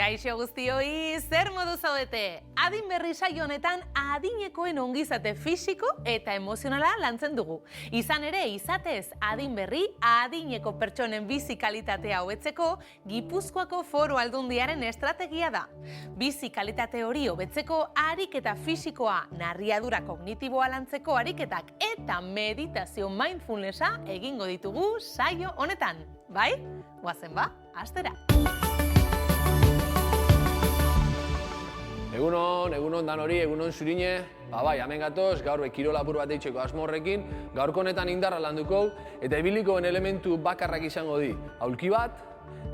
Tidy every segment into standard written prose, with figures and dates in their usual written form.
Kaixo guztioi, zer modu zaudete? Adin berri saio honetan adinekoen ongizate fisiko eta emozionala lantzen dugu. Izan ere, izatez adin berri adineko pertsonen bizi kalitatea hobetzeko Gipuzkoako Foru Aldundiaren estrategia da. Bizi kalitate hori hobetzeko ariketa fisikoa, narriadura kognitiboa lantzeko ariketak eta meditazio mindfulnessa egingo ditugu saio honetan. Bai? Goazen ba, hastera! Egunon danori, egunon zurine. Bai, hemen gatoz, gaur kirol apur bat eitzeko asmo horrekin, gaurko honetan indarra landuko, eta ibilikoen elementu bakarrak izango di. Aulki bat,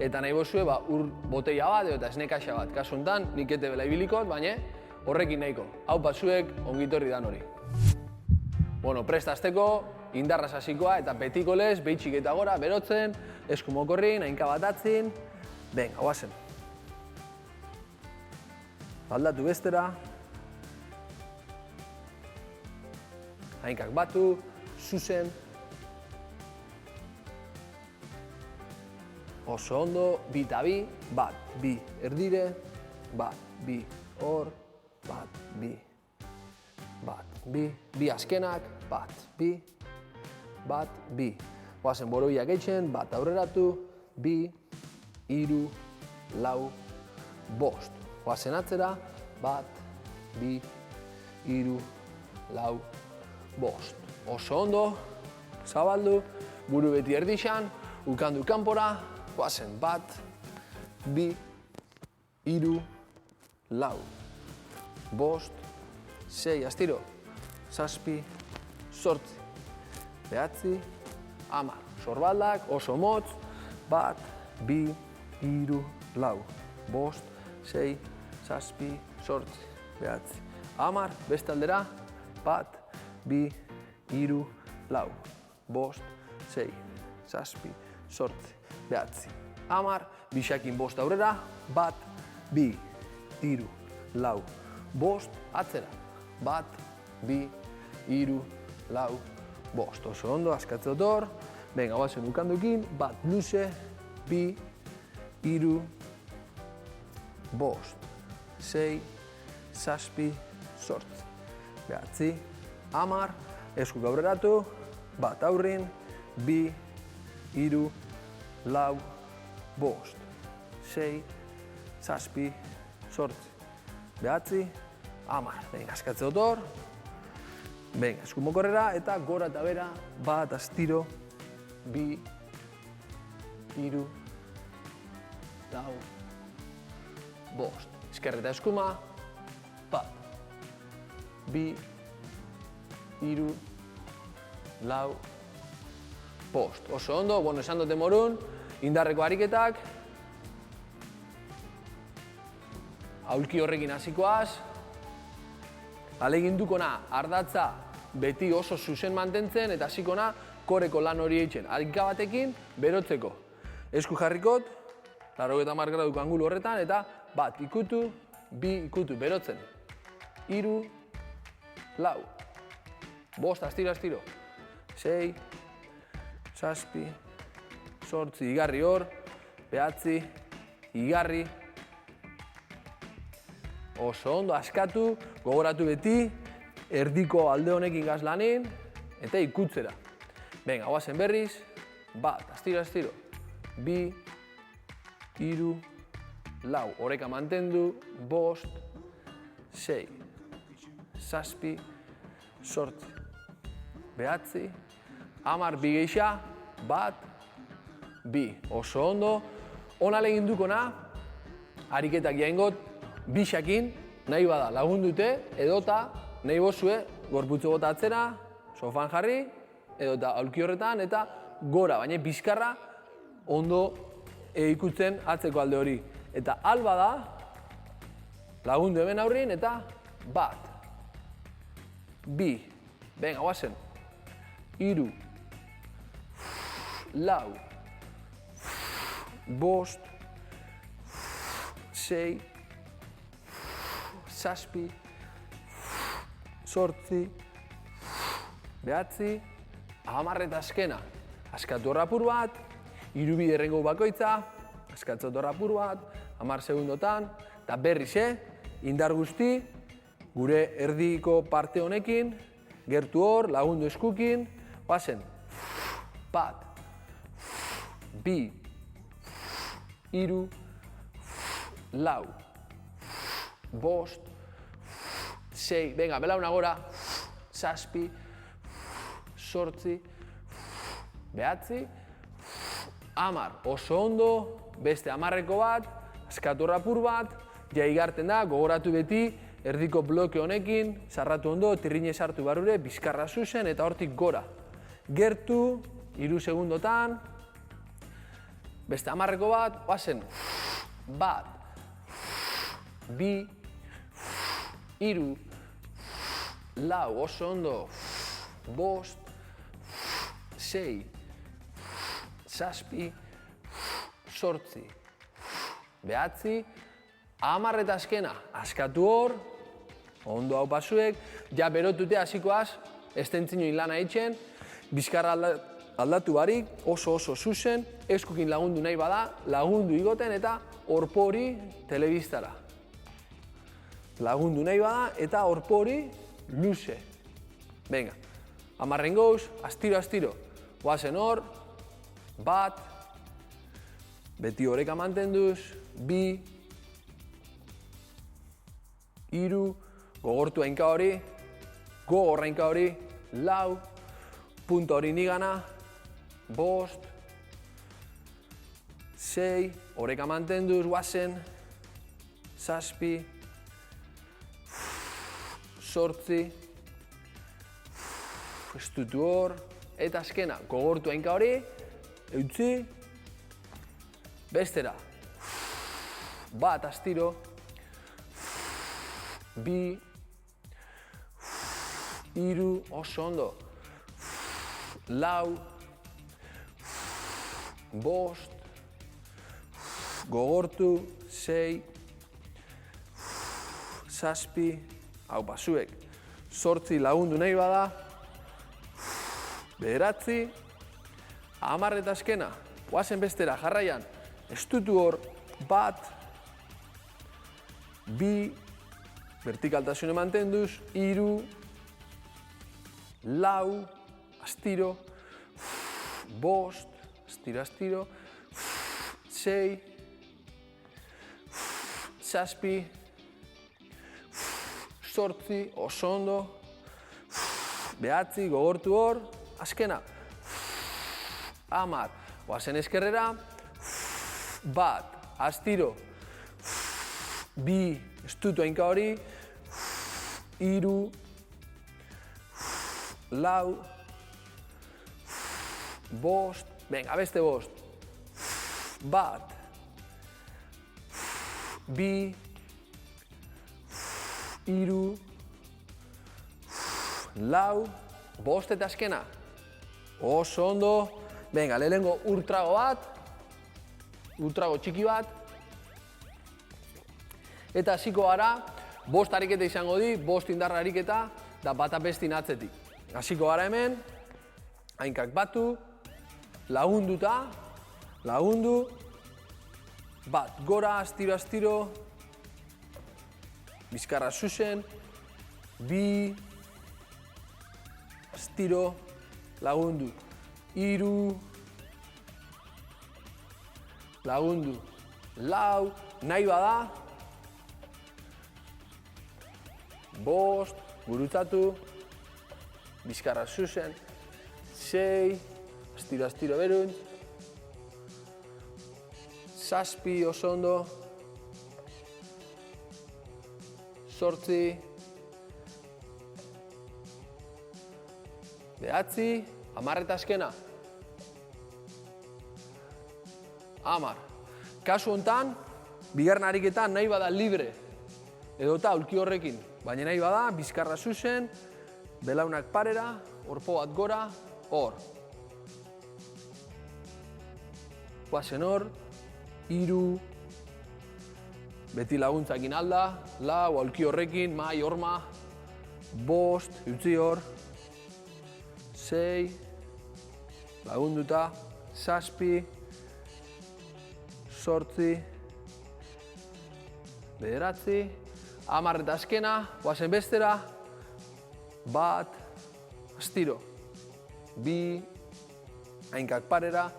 eta nahi bozue, ur boteia bat, eta esnekaxa bat. Kasu honetan, nik ete bela ibilikot, baina horrekin nahiko. Hau batzuek, ongitorri danori. Prest azteko, indarra hasikoa eta betiko lez, behitxik eta gora, berotzen, eskumokorrin, hainka bat atzin. Venga, guazen. Aldatu bestera. Hainkak batu, zuzen. Oso ondo, bi eta bi, bat, bi erdire, bat, bi hor, bat, bi, bat, bi, bi azkenak, bat, bi, bat, bi. Goazen boroiak eitzen, bat aurreratu, bi, hiru, lau, bost. Goazen atzera, bat, bi, hiru, lau, bost. Oso ondo, zabaldu, buru beti erdixan, ukandu kanpora, goazen bat, bi, hiru, lau, bost, sei, astiro, zazpi, zortzi, behatzi, hamar. Sorbaldak, oso motz, bat, bi, hiru, lau, bost, sei, zazpi, zortzi, behatzi, hamar, beste aldera, bat, bi, hiru, lau, bost, sei, zazpi, zortzi, behatzi, hamar, bixakin bost aurrera, bat, bi, hiru, lau, bost, atzera, bat, bi, hiru, lau, bost. Oso ondo, askatze otor, venga, bazen ukandukin, bat, luze, bi, hiru, bost, sei, zazpi, zortzi, behatzi, hamar, eskuk aurreratu, bat aurrin, bi, hiru, lau, bost, sei, zazpi, zortzi, behatzi, hamar. Venga, askatze otor, venga, esku mokorrera eta gora eta bera, bat, astiro, bi, hiru, lau, bost. Eskerreta eskuma, bat, bi, hiru, lau, bost. Oso ondo, esan dute morun, indarreko ariketak, aulki horrekin hasikoaz, alegindukona ardatza beti oso zuzen mantentzen eta hasikona koreko lan hori eitzen. Arika batekin berotzeko. Esku jarrikot, 90 graduko angulu horretan, eta bat ikutu, bi ikutu, berotzen. Hiru, lau, bost, astiro, sei, zazpi, zortzi, igarri hor, behatzi, igarri. Oso ondo, askatu, gogoratu beti, erdiko alde honekin gazlanin, eta ikutzera. Venga, guazen berriz, bat, astiro, bi, hiru, lau, oreka mantendu, bost, sei, zazpi, zortzi, behatzi, hamar, bi geixa, bat, bi. Oso ondo, ona legindukona, ariketak jaingot, bixakin, nahi bada lagundute, edota nahi bozue, gorputzu bota atzera, sofan jarri, edota aulki horretan, eta gora, baina bizkarra ondo ikutzen atzeko alde hori. Eta alba da, lagundu hemen aurrin, eta bat, bi, venga, guazen, hiru, lau, bost, sei, zazpi, zortzi, behatzi, hamar eta azkena. Askatu horra apur bat, hiru biderrengo bakoitza, askatzu horra apur bat, 10 segundotan, eta berriz, indar guzti, gure erdiko parte honekin, gertu hor, lagundu eskukin, guazen, bat, bi, hiru, lau, bost, sei, venga, belauna gora, zazpi, zortzi, behatzi, 10, oso ondo, beste 10 bat, askatu rapur bat, ja igarten da, gogoratu beti, erdiko bloke honekin, sarratu ondo, tirrine sartu barrure, bizkarra zuzen eta hortik gora. Gertu, 3 segundotan, beste 10 bat, guazen, bat, bi, hiru, lau, oso ondo, bost, sei, zazpi, zortzi, behatzi, 10 eta azkena, askatu hor, ondo hau pasuek, ja berotute hasikoaz, estentzinoin lana eitzen, bizkarra aldatu barik, oso zuzen, eskukin lagundu nahi bada, lagundu igoten eta orpori telebistara. Lagundu nahi bada eta orpori luze. Venga, 10 gouz, astiro, guazen hor, bat, beti oreka mantenduz, bi, hiru, gogortu hainka hori, gogorra hainka hori, lau, punta hori nigana, bost, sei, oreka mantenduz, guazen, zazpi, zortzi, estutu hor, eta azkena, gogortu hainka hori, eutzi, bestera, bat astiro, bi, hiru, oso ondo, lau, bost, gogortu, sei, zazpi, hau pasuek, zortzi lagundu nahi bada, bederatzi, 10 eta azkena, guazen bestera, jarraian, estutu hor, bat, bi, vertikaltasune mantenduz, hiru, lau, astiro, bost, astiro, sei, zazpi, zortzi, oso ondo, behatzi, gogortu hor, azkena, 10, guazen eskerrera, bat, astiro, bi, estutu hainka hori, hiru, lau, bost, venga, beste bost, bat, bi, hiru, lau, bost eta azkena, oso ondo, venga, lehenengo urtrago bat, urtrago txiki bat, eta hasiko gara, bost ariketa izango di, bost indarra ariketa, da bata bestin atzetik. Hasiko gara hemen, hainkak batu, lagunduta, lagundu, bat, gora, astiro, bizkarra zuzen, bi, astiro, lagundu, hiru, lagundu, lau, nahi bada, bost, gurutzatu, bizkarra zuzen, sei, astiro berun, zazpi oso ondo, zortzi, behatzi, 10 eta azkena. 10. Kasu hontan, bigarren ariketan nahi bada libre, edota aulki horrekin, baina nahi bada, bizkarra zuzen, belaunak parera, orpo bat gora, hor. Guazen hor, hiru, beti laguntzakin alda, lau, aulki horrekin, mai, horma, bost, utzi hor, sei, lagunduta, zazpi, zortzi, 9, 10 eta azkena, guazen bestera, 1, astiro, 2, hainkak parera,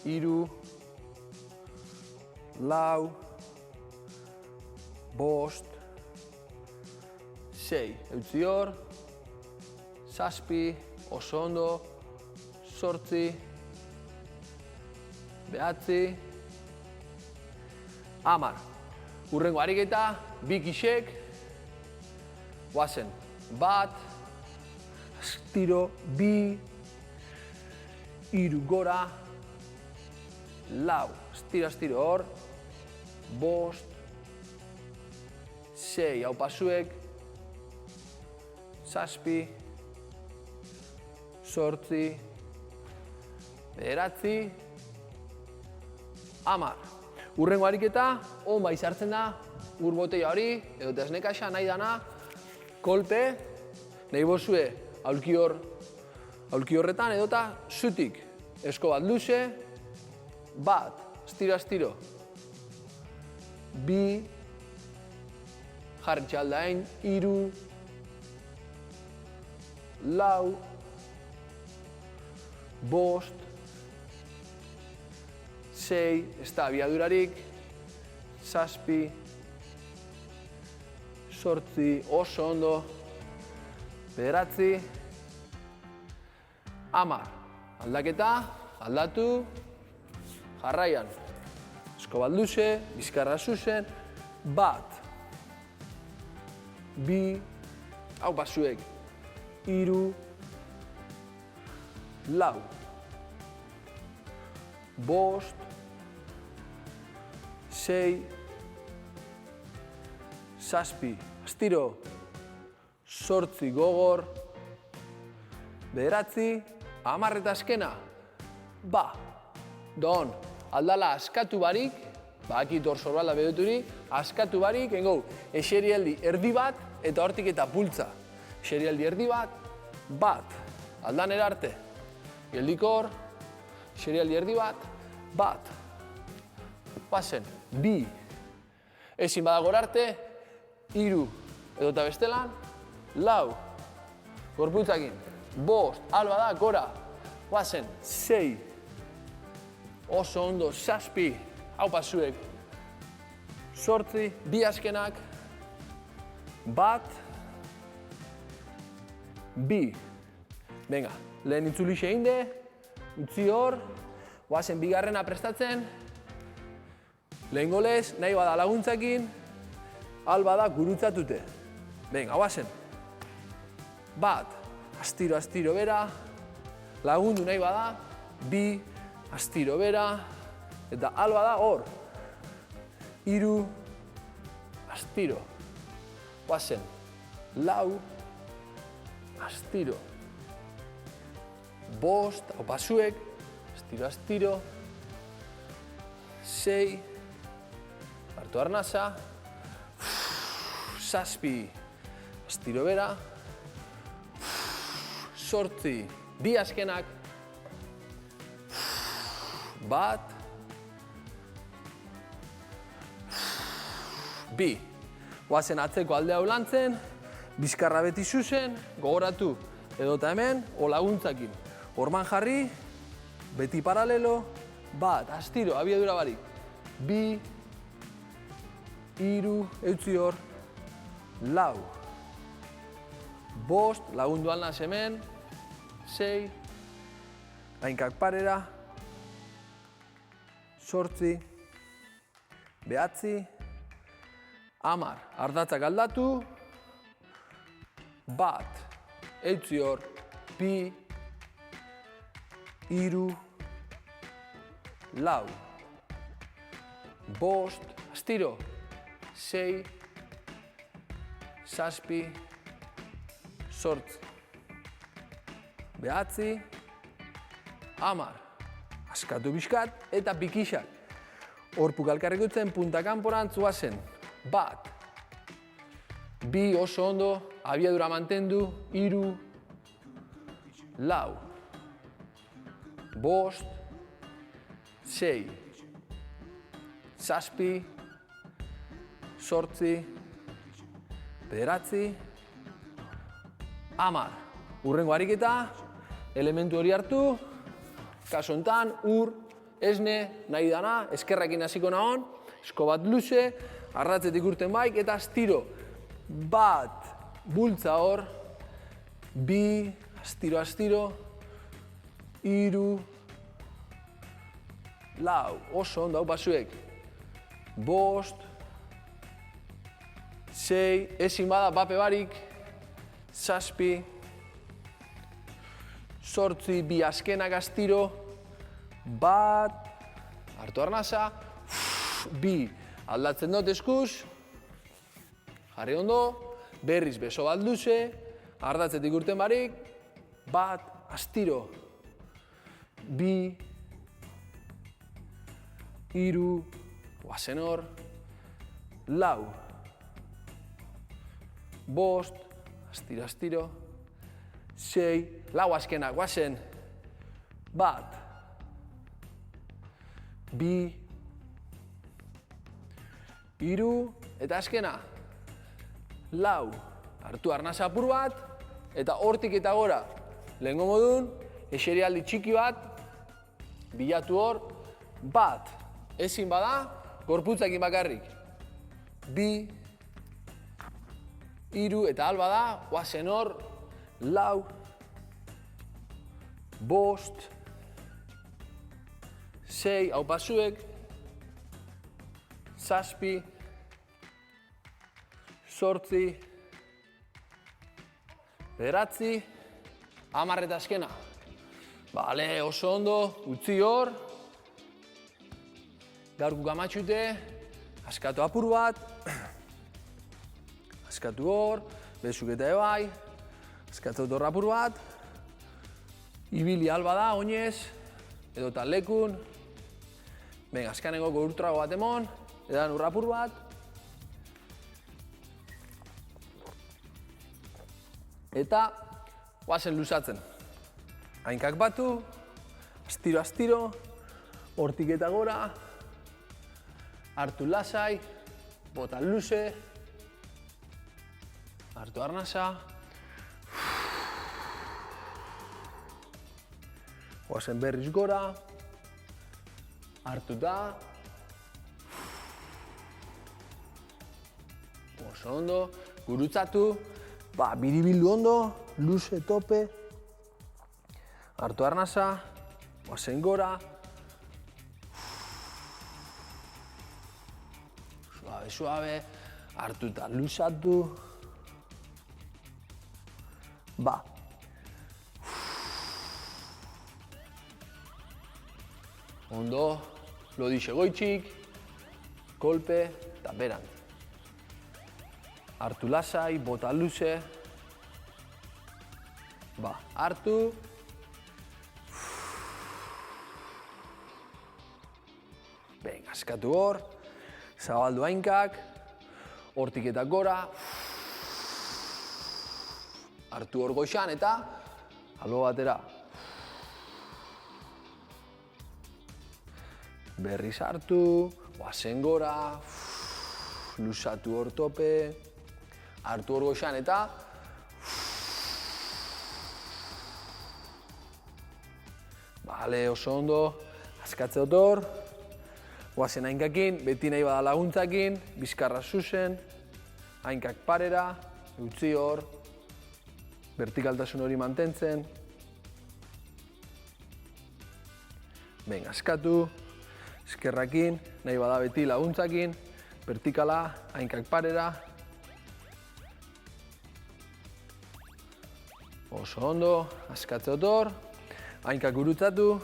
3, 4, 5, 6, eutzi hor, 7, oso ondo, 8, 9, 10. Urrengo ariketa, 2 kixek, guazen, 1, astiro, 2, 3 gora, 4, astiro hor, 5, 6, hau pasuek, 7, 8, 9, 10. Urrengo ariketa, on bai sartzen da, ur boteia hori, edo esnekaxa nahi dana, kolpe, nahi bozue aulki horretan, edota zutik, esko bat luze, 1, astiro, 2, jarri txaldain, 3, 4, 5, 6, ez da abiadurarik, 7, 8, oso ondo, 9, 10, aldaketa, aldatu, jarraian, esko bat luze, bizkarra zuzen, 1, 2, hau pasuek, 3, 4, 5, 6, 7, astiro, 8 gogor, 9, 10 eta azkena, don, aldala askatu barik, bakit hor sorbala bedoturi, askatu barik, engau, eserialdi erdi bat, eta hortik eta pultza. Eserialdi erdi bat, aldan erarte, geldikor, eserialdi erdi bat, pasen, 2, ezin badagor arte, 3, edota bestelan, 4, gorputzakin, 5, alba da, gora, pasen, 6, oso ondo, 7, hau pasuek, 8, 2 azkenak, 1, 2, venga, lehen itzulixe einde, utzi hor, guazen bigarrena prestatzen, lehen golez, nahi bada laguntzakin, alba da gurutzatute. Venga, guazen. 1, astiro bera, lagundu nahi bada, 2, astiro bera, eta alba da hor. 3, astiro. Guazen. 4, astiro. 5, hau pasuek, astiro, 6, hartu arnasa, 7, astiro bera, 8, 2 azkenak, 1, 2. Guazen atzeko alde hau lantzen, bizkarra beti zuzen, gogoratu, edota hemen, o laguntzakin. Horman jarri, beti paralelo, 1, astiro, abiadura barik. 2, 3, eutzi hor, 4, 5, lagundu alnaz hemen, 6, hainkak parera, 8, 9, 10, ardatzak aldatu, 1, eutzi hor, 2, 3, 4, 5, astiro, 6, 7, 8, 9, 10, askatu bizkat eta pikixak. Horpuk alkarrikutzen punta kanporantz guazen. 1, 2 oso ondo, abiadura mantendu, 3, 4, 5, 6, 7, 8, 9, 10. Hurrengo ariketa, elementu hori hartu, kasu honetan, esne, nahi dana, eskerrakin hasiko nahon, esko bat luze, arratzetik urten baik, eta astiro. Bat, bultza hor, 2, astiro, 3, 4, oso ondo, hau pasuek. 5, 6, ezin bada bape barik, 7, 8, 2 azkenak astiro, 1, hartu arnasa, 2, aldatzen dut eskuz, jarri ondo, berriz beso bat luze, ardatzetik urten barik, 1, astiro, 2, 3, guazen hor, 4, 5, astiro, 6, 4 azkenak, guazen, 1, 2, 3, eta azkena, 4, hartu arnasa apur bat, eta hortik eta gora, lehengo modun, eserialdi txiki bat, bilatu hor, 1, ezin bada, gorputzakin bakarrik, 2, 3, eta alba da, guazen hor, 4, 5, 6, hau pasuek, 7, 8, 9, 10 eta azkena. Bale, oso ondo, utzi hor. Gaurko gamatxute, askatu apur bat. Askatu hor, bezuk eta ebai. Askatu hor apur bat. Ibili alba da, oinez, edo talekun. Venga, azkanengoko urtrago bat emon, edan urrapur bat. Eta, guazen luzatzen. Hainkak batu, astiro, hortik eta gora, hartu lasai, bota luze, hartu arnasa, guazen berriz gora, hartu da, oso ondo, gurutzatu, biribildu ondo, luze tope, hartu arnasa, guazen gora, suave, hartu eta luzatu, ondo, lodixe goitxik, kolpe eta berant. Hartu lasai, bota luze, hartu, venga, askatu hor, zabaldu hainkak, hortik eta gora, hartu hor goixan eta albo batera. Berriz hartu, guazen gora, luzatu hor tope, hartu hor goixan eta bale, oso ondo, askatze dut hor, guazen hainkakin, beti nahi bada laguntzakin, bizkarra zuzen, hainkak parera, utzi hor, vertikaltasun hori mantentzen. Venga, askatu, eskerrakin, nahi bada beti laguntzakin, vertikala, hainkak parera. Oso ondo, askatze dut hor, hainkak gurutzatu,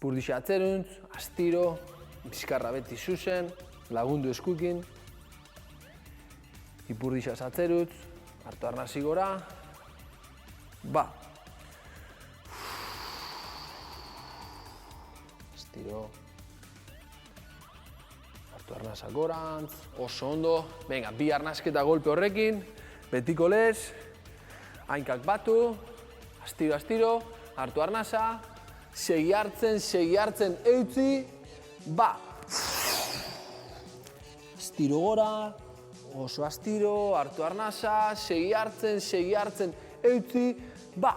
purdixa atzeruntz, astiro, bizkarra beti zuzen, lagundu eskukin, ipurdixa atzerutz, hartu arnasi gora, astiro, hartu arnasa gorantz, oso ondo, venga, bi arnasketa golpe horrekin, betiko lez, hainkak batu, astiro, hartu arnasa, segi hartzen, eutzi, astiro gora, oso astiro, hartu arnasa, segi hartzen, eutzi, ba.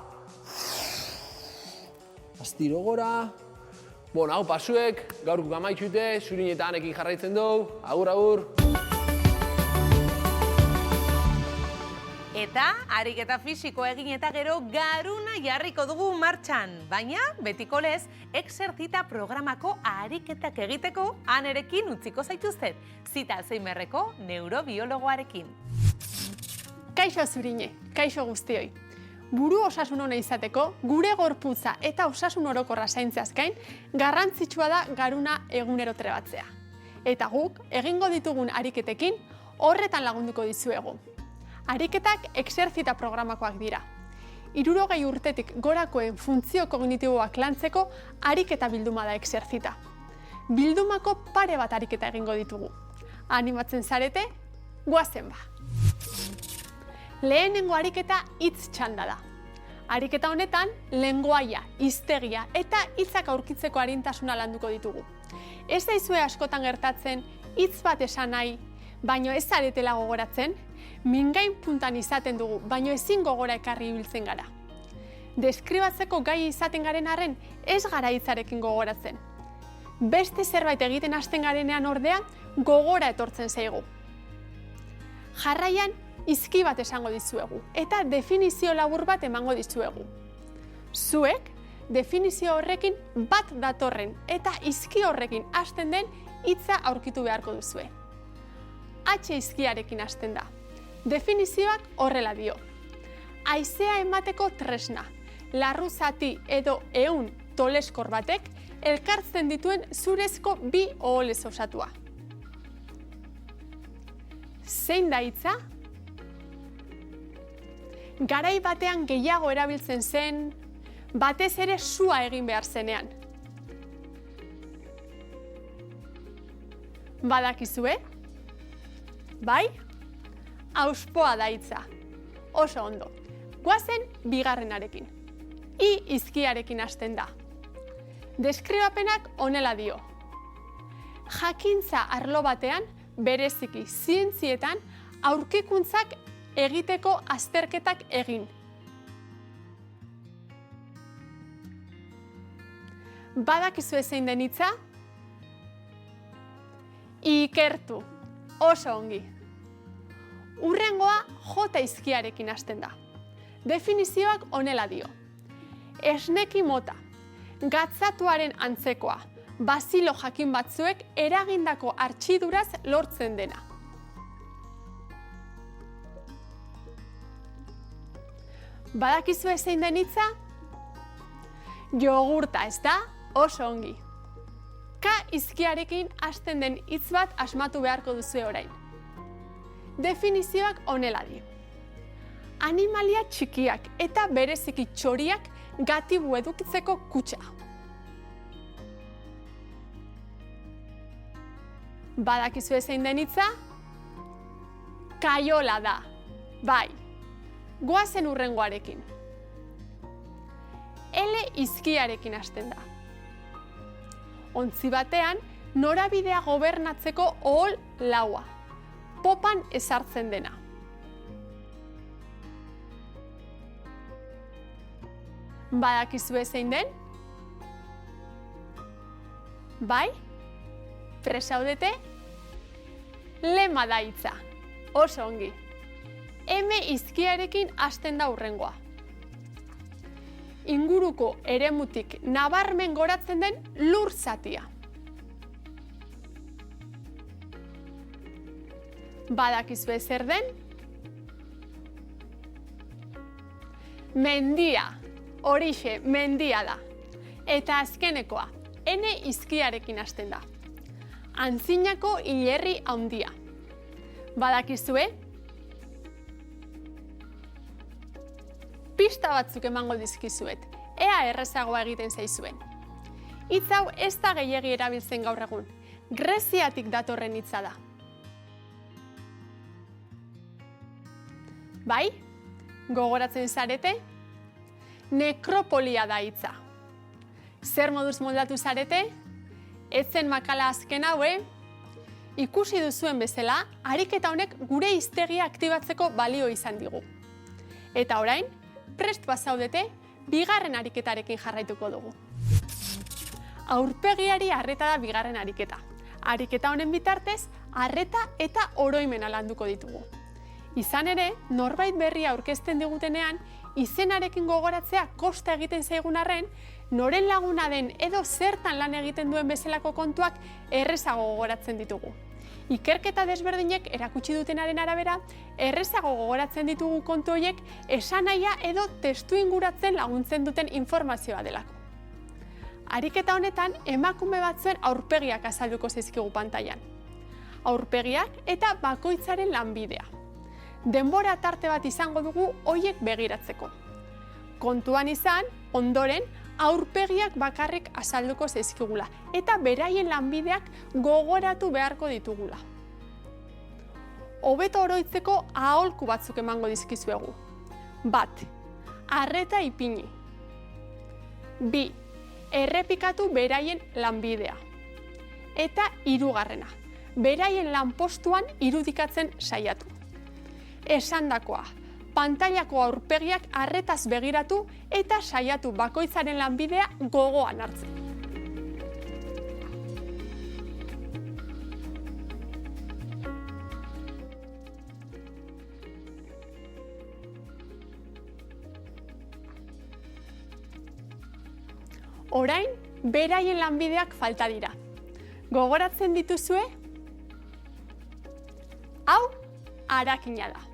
Astiro gora. Bon, hau pasuek, gaurko amaitxute, zurin eta anekin jarraitzen dugu. Agur, agur. Eta ariketa fisiko egin eta gero garuna jarriko dugu martxan. Baina, betiko lez, Exercita programako ariketak egiteko anerekin utziko zaituztet. Zita Alzheimerreko neurobiologoarekin. Kaixo zurine, kaixo guztioi. Buru osasun ona izateko, gure gorputza eta osasun orokorra zaintzeaz gain, garrantzitsua da garuna egunero trebatzea. Eta guk, egingo ditugun ariketekin, horretan lagunduko dizuegu. Ariketak Exercita programakoak dira. 60 urtetik gorakoen funtzio kognitiboak lantzeko ariketa bilduma da Exercita. Bildumako pare bat ariketa egingo ditugu. Animatzen zarete, goazen ba! Lehenengo ariketa hitz txanda da. Ariketa honetan, lengoaia, hiztegia eta hitzak aurkitzeko arintasuna landuko ditugu. Ez daizue askotan gertatzen, hitz bat esan nahi, baino ez zaretela gogoratzen, mingain puntan izaten dugu, baino ezin gogora ekarri ibiltzen gara. Deskribatzeko gai izaten garen arren, ez gara hitzarekin gogoratzen. Beste zerbait egiten hasten garenean ordea, gogora etortzen zaigu. Jarraian, hizki bat esango dizuegu, eta definizio labur bat emango dizuegu. Zuek, definizio horrekin bat datorren, eta hizki horrekin hasten den hitza aurkitu beharko duzue. H hizkiarekin hasten da. Definizioak horrela dio. Haizea emateko tresna, larru zati edo ehun toleskor batek elkartzen dituen zurezko bi oholez osatua. Zein da hitza? Garai batean gehiago erabiltzen zen, batez ere sua egin behar zenean. Badakizue? Bai? Auspoa da hitza. Oso ondo. Goazen bigarrenarekin. I hizkiarekin hasten da. Deskribapenak honela dio. Jakintza arlo batean, bereziki zientzietan, aurkikuntzak egiteko azterketak egin. Badakizue zein den hitza? Ikertu. Oso ongi. Hurrengoa jota hizkiarekin hasten da. Definizioak honela dio. Esneki mota, gatzatuaren antzekoa, bazilo jakin batzuek eragindako hartxiduraz lortzen dena. Badakizue zein den hitza? Jogurta, ez da? Oso ongi. K hizkiarekin hasten den hitz bat asmatu beharko duzue orain. Definizioak honela dio. Animalia txikiak eta bereziki txoriak gatibu edukitzeko kutxa. Badakizue zein den hitza? Kaiola da. Bai. Goazen hurrengoarekin. L hizkiarekin hasten da. Ontzi batean, norabidea gobernatzeko ohol laua. Popan ezartzen dena. Badakizue zein den? Bai? Presaudete? Lema da hitza. Oso ongi. M hizkiarekin hasten da hurrengoa. Inguruko eremutik nabarmen goratzen den lur zatia. Badakizue zer den? Mendia. Horixe, mendia da. Eta azkenekoa, N hizkiarekin hasten da. Antzinako hilerri handia. Badakizue? Pista batzuk emango dizkizuet, ea errezagoa egiten zaizuen. Hitz hau ez da gehiegi erabiltzen gaur egun, Greziatik datorren hitza da. Bai? Gogoratzen zarete? Nekropolia da hitza. Zer moduz moldatu zarete? Ez zen makala azken hau, ikusi duzuen bezala, ariketa honek gure hiztegia aktibatzeko balio izan digu. Eta orain, prest bazaudete, bigarren ariketarekin jarraituko dugu. Aurpegiari arreta da bigarren ariketa. Ariketa honen bitartez, arreta eta oroimena landuko ditugu. Izan ere, norbait berria aurkezten digutenean, izenarekin gogoratzea kosta egiten zaigun arren, noren laguna den edo zertan lan egiten duen bezalako kontuak errezago gogoratzen ditugu. Ikerketa desberdinek erakutsi dutenaren arabera, errezago gogoratzen ditugu kontu horiek esanahia edo testu inguratzen laguntzen duten informazioa delako. Ariketa honetan, emakume batzuen aurpegiak azalduko zaizkigu pantailan. Aurpegiak eta bakoitzaren lanbidea. Denbora tarte bat izango dugu hoiek begiratzeko. Kontuan izan, ondoren, aurpegiak bakarrik azalduko zaizkigula eta beraien lanbideak gogoratu beharko ditugula. Hobeto oroitzeko aholku batzuk emango dizkizuegu. 1. Arreta ipini. 2. Errepikatu beraien lanbidea. Eta 3. Beraien lanpostuan irudikatzen saiatu. Esandakoa, pantailako aurpegiak arretaz begiratu eta saiatu bakoitzaren lanbidea gogoan hartzen. Orain, beraien lanbideak falta dira. Gogoratzen dituzue? Hau, arakina da.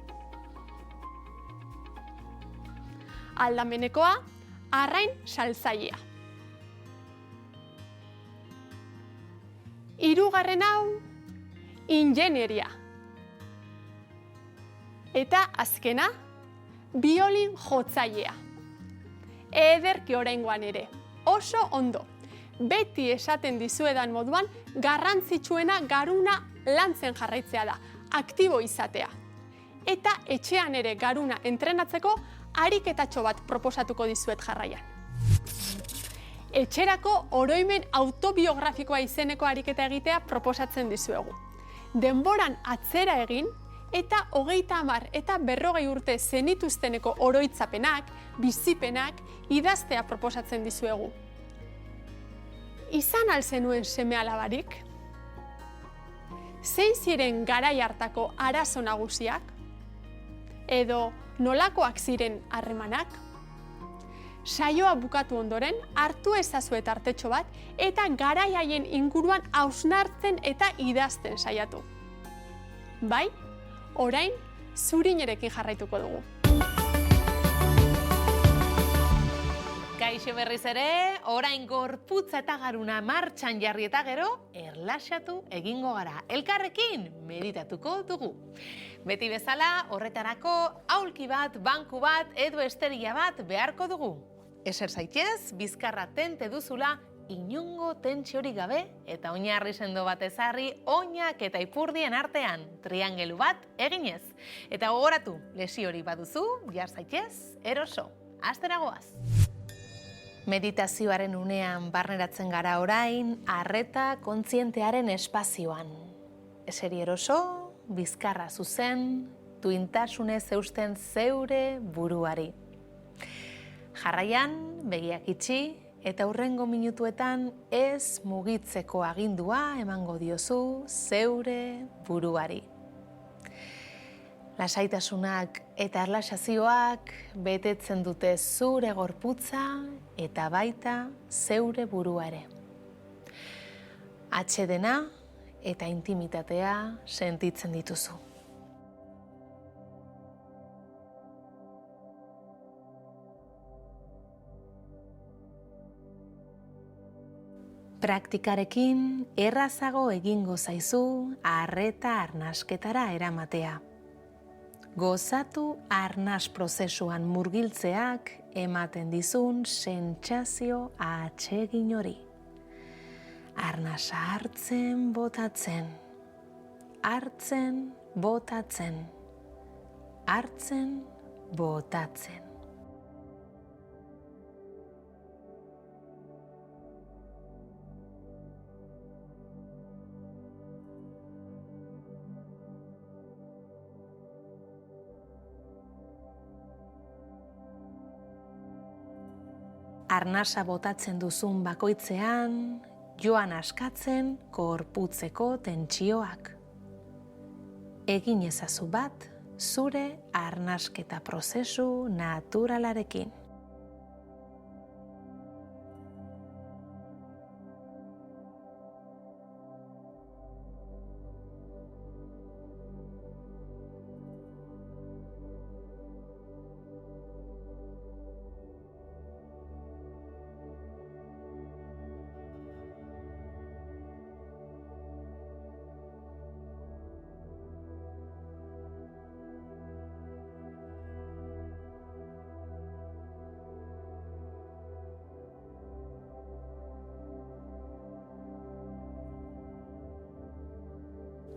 Aldamenekoa, arrain saltzailea. 3. hau, ingenieria. Eta azkena, biolin jotzailea. Ederki oraingoan ere, oso ondo. Beti esaten dizuedan moduan, garrantzitsuena garuna lantzen jarraitzea da, aktibo izatea. Eta etxean ere garuna entrenatzeko, ariketatxo bat proposatuko dizuet jarraian. Etxerako oroimen autobiografikoa izeneko ariketa egitea proposatzen dizuegu. Denboran atzera egin eta 30 eta 40 urte zenituzteneko oroitzapenak, bizipenak idaztea proposatzen dizuegu. Izan al zenuen seme-alabarik? Zein ziren garai hartako arazo nagusiak? Edo nolakoak ziren harremanak? Saioa bukatu ondoren, hartu ezazue tartetxo bat eta garai haien inguruan hausnartzen eta idazten saiatu. Bai, orain zurinerekin jarraituko dugu. Kaixo berriz ere, orain gorputza eta garuna martxan jarri eta gero, erlaxatu egingo gara. Elkarrekin meditatuko dugu. Beti bezala, horretarako aulki bat, banku bat edo esteria bat beharko dugu. Eser zaitez, bizkarra tente duzula, inongo tentsiorik gabe eta oinarri sendo bat ezarri oinak eta ipurdien artean, triangelu bat eginez. Eta gogoratu, lesio hori baduzu, jar zaitez, eroso. Astera goaz. Meditazioaren unean barneratzen gara orain, arreta kontzientearen espazioan. Eseri eroso, bizkarra zuzen, duintasunez eusten zeure buruari. Jarraian, begiak itxi eta hurrengo minutuetan ez mugitzeko agindua emango diozu zeure buruari. Lasaitasunak eta erlaxazioak betetzen dute zure gorputza eta baita zeure burua ere. Atsedena eta intimitatea sentitzen dituzu. Praktikarekin errazago egingo zaizu arreta arnasketara eramatea. Gozatu arnas prozesuan murgiltzeak ematen dizun sentsazio atsegin hori. Arnasa hartzen, botatzen, hartzen, botatzen, hartzen, botatzen. Arnasa botatzen duzun bakoitzean, joan askatzen gorputzeko tentsioak. Egin ezazu bat zure arnasketa prozesu naturalarekin.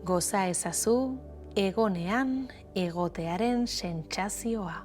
Goza ezazu egonean egotearen sentsazioa.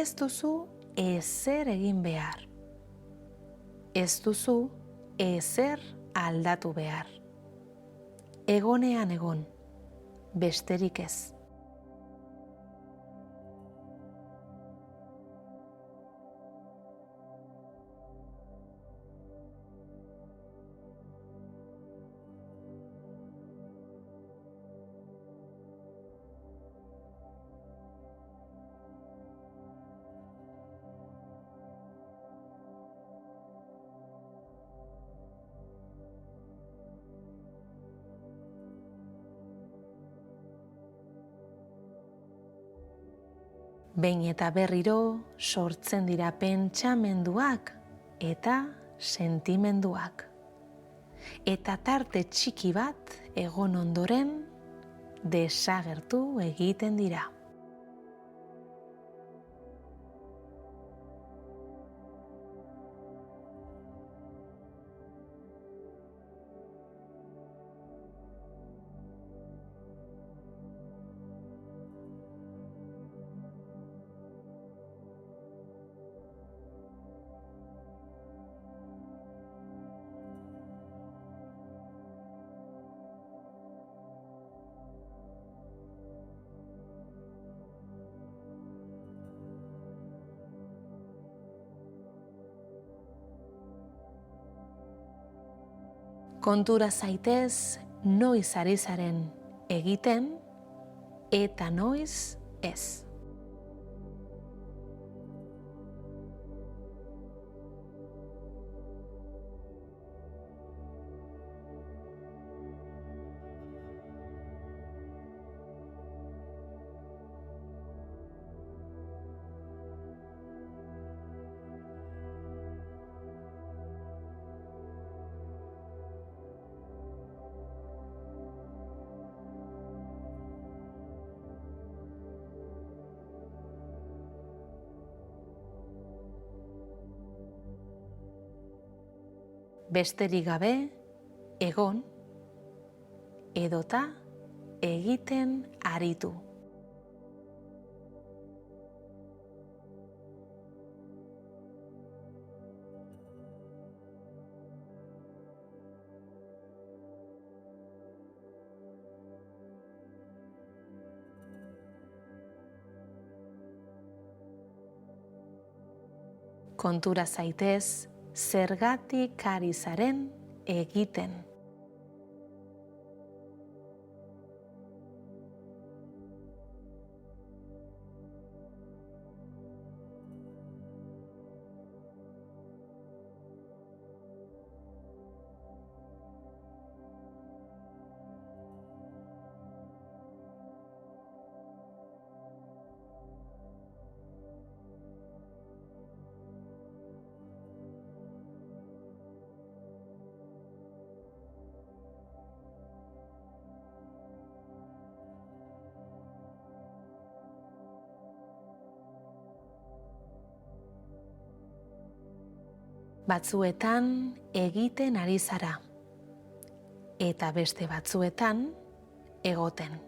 Ez duzu ezer egin behar. Ez duzu ezer aldatu behar. Egonean egon, besterik ez. Behin eta berriro sortzen dira pentsamenduak eta sentimenduak. Eta tarte txiki bat egon ondoren desagertu egiten dira. Kontura zaitez noiz ari zaren egiten eta noiz ez. Besterik gabe, egon, edota egiten aritu. Kontura zaitez, zergatik ari zaren egiten. Batzuetan egiten ari zara, eta beste batzuetan egoten.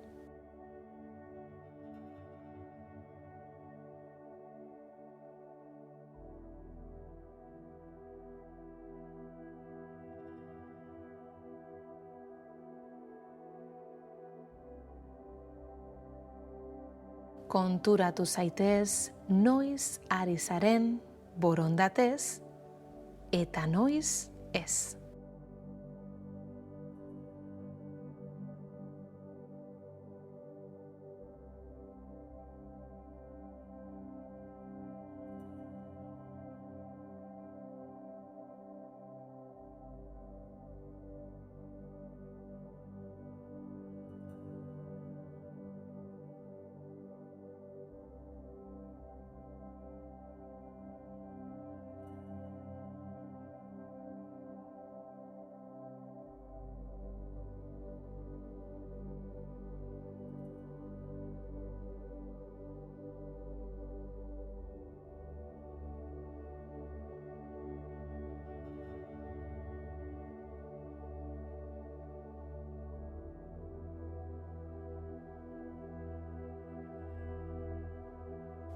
Konturatu zaitez noiz ari zaren borondatez eta noiz ez.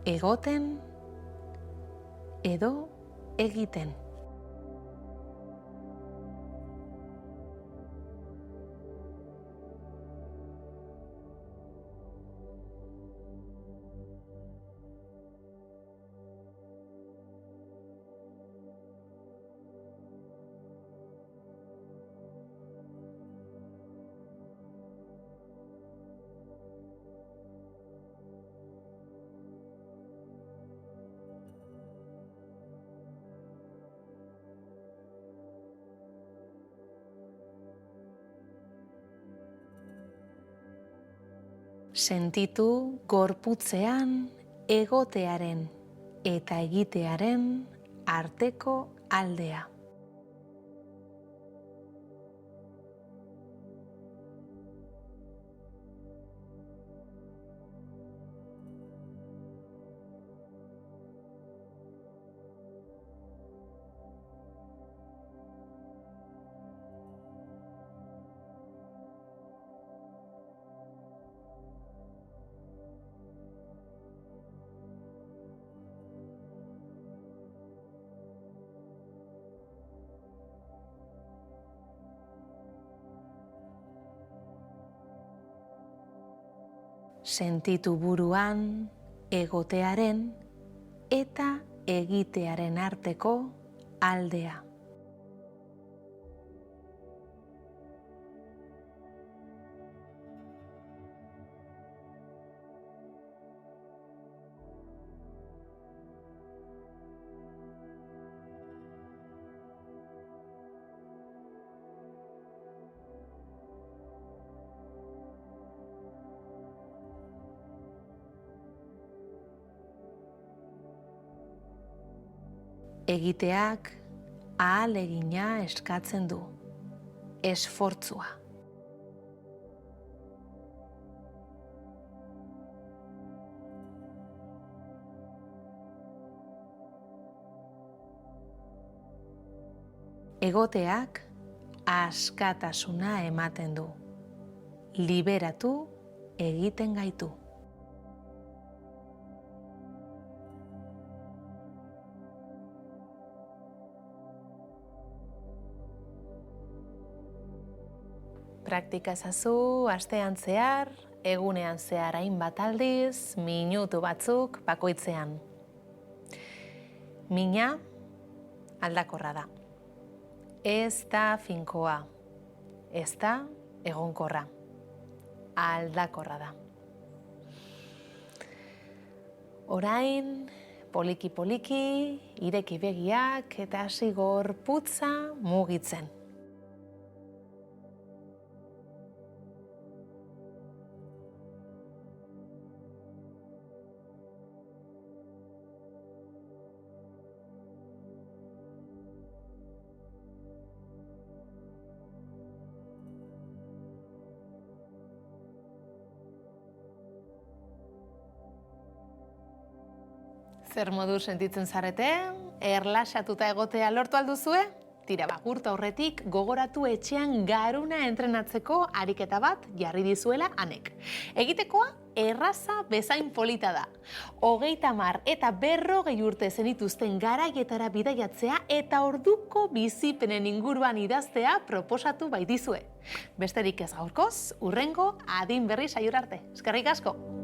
Egoten edo egiten. Sentitu gorputzean egotearen eta egitearen arteko aldea. Sentitu buruan egotearen eta egitearen arteko aldea. Egiteak ahalegina eskatzen du, esfortzua. Egoteak askatasuna ematen du, liberatu egiten gaitu. Praktika ezazu astean zehar, egunean zehar hainbat aldiz, minutu batzuk bakoitzean. Mina aldakorra da. Ez da finkoa, ez da egonkorra. Aldakorra da. Orain, poliki-poliki, ireki begiak eta hasi gorputza mugitzen. Zer modu sentitzen zarete? erlaxatuta egotea lortu alduzue? Tira, gurtu aurretik gogoratu etxean garuna entrenatzeko ariketa bat jarri dizuela anek. Egitekoa erraza bezain polita da. 30 eta 40 urte zenituzten garaietara bidaiatzea eta orduko bizipenen inguruan idaztea proposatu baitizue. Besterik ez gaurkoz, hurrengo adin berri saiora arte. Eskerrik asko!